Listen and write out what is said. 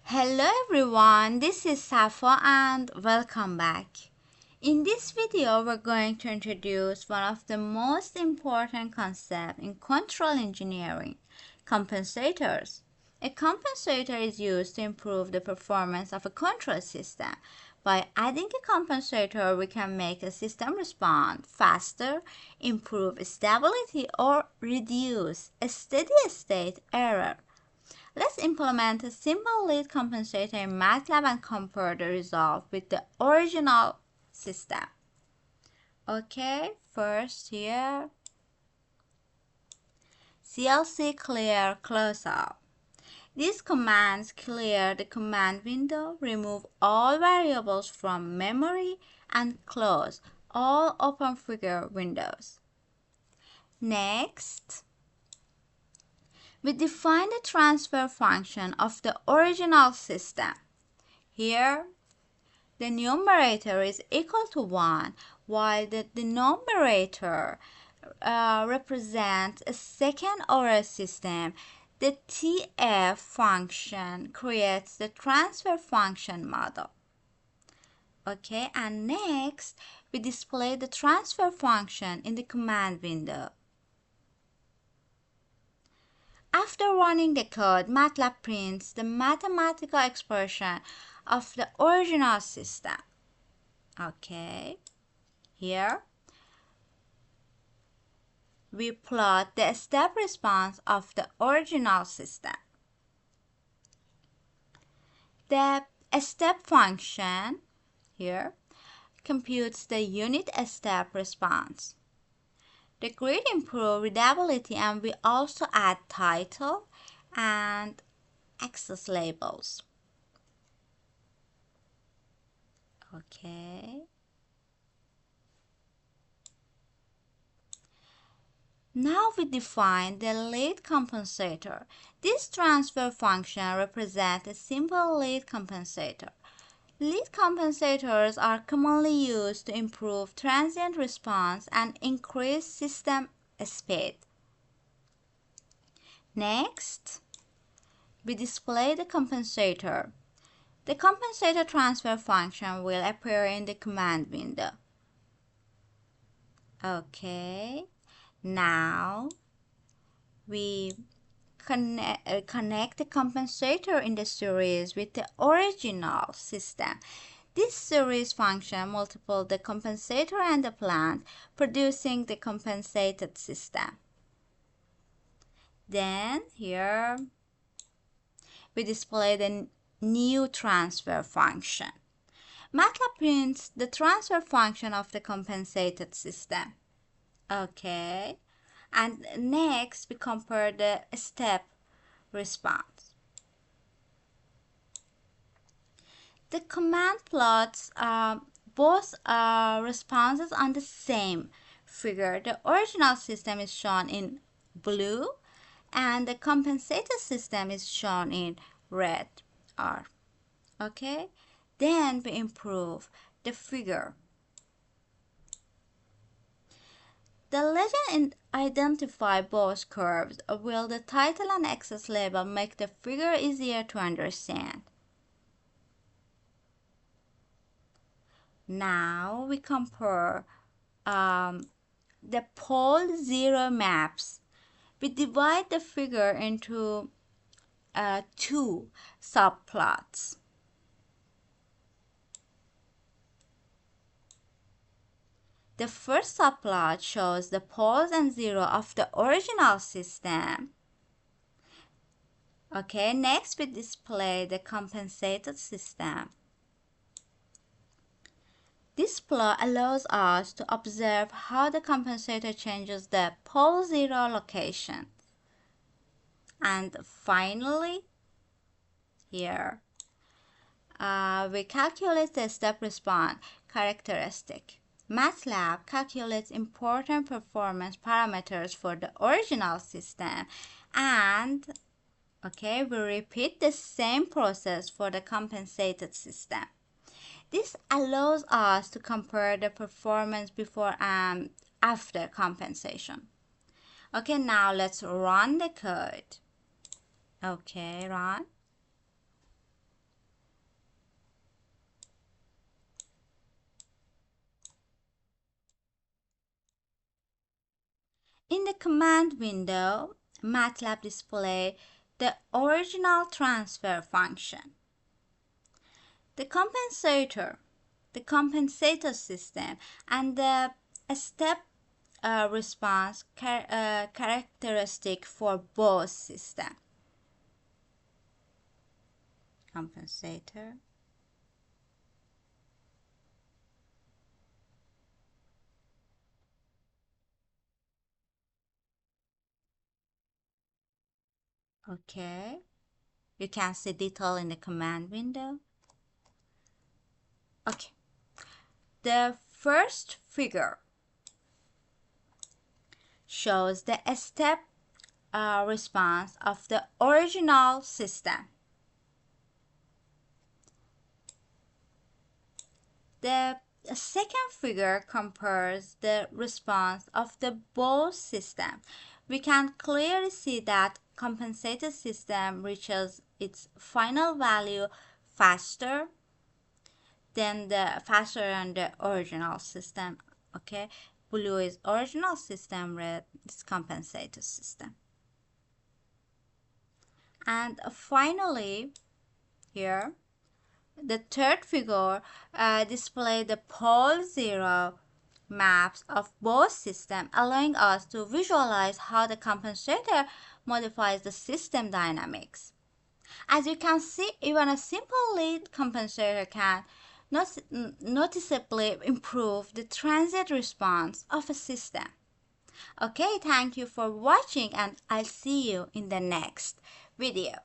Hello everyone, this is Safo and welcome back. In this video, we're going to introduce one of the most important concepts in control engineering, compensators. A compensator is used to improve the performance of a control system. By adding a compensator, we can make a system respond faster, improve stability, or reduce a steady-state error. Let's implement a simple lead compensator in MATLAB and compare the result with the original system. Okay, first here, CLC clear closeout. These commands clear the command window, remove all variables from memory, and close all open figure windows. Next, we define the transfer function of the original system. Here, the numerator is equal to 1, while the denominator represents a second-order system. The TF function creates the transfer function model. Okay, and next, we display the transfer function in the command window. After running the code, MATLAB prints the mathematical expression of the original system. Okay, here we plot the step response of the original system. The step function here computes the unit step response. The grid improves readability, and we also add title and access labels. Okay. Now we define the lead compensator. This transfer function represents a simple lead compensator. Lead compensators are commonly used to improve transient response and increase system speed. Next, we display the compensator. The compensator transfer function will appear in the command window. Okay, now we connect the compensator in the series with the original system. This series function multiplies the compensator and the plant, producing the compensated system. Then here we display the new transfer function. MATLAB prints the transfer function of the compensated system. Okay, and next we compare the step response. The command plots both responses on the same figure. The original system is shown in blue and the compensated system is shown in red R. Okay, then we improve the figure. The legend identifies both curves, while the title and access label make the figure easier to understand. Now we compare the pole zero maps. We divide the figure into two subplots. The first subplot shows the poles and zero of the original system. Okay, next we display the compensated system. This plot allows us to observe how the compensator changes the pole zero location. And finally, here, we calculate the step response characteristic. MATLAB calculates important performance parameters for the original system, and we repeat the same process for the compensated system. This allows us to compare the performance before and after compensation. Okay, now let's run the code. Okay, run. In the command window, MATLAB displays the original transfer function. The compensator, the compensator system, and the step response characteristic for both systems. Compensator. Okay. You can see detail in the command window. Okay. The first figure shows the step response of the original system. The second figure compares the response of the both systems. We can clearly see that compensated system reaches its final value faster than the original system. Okay, blue is original system, red is compensated system. And finally, here the third figure displays the pole zero maps of both systems, allowing us to visualize how the compensator modifies the system dynamics. As you can see, even a simple lead compensator can noticeably improve the transient response of a system. Okay, thank you for watching, and I'll see you in the next video.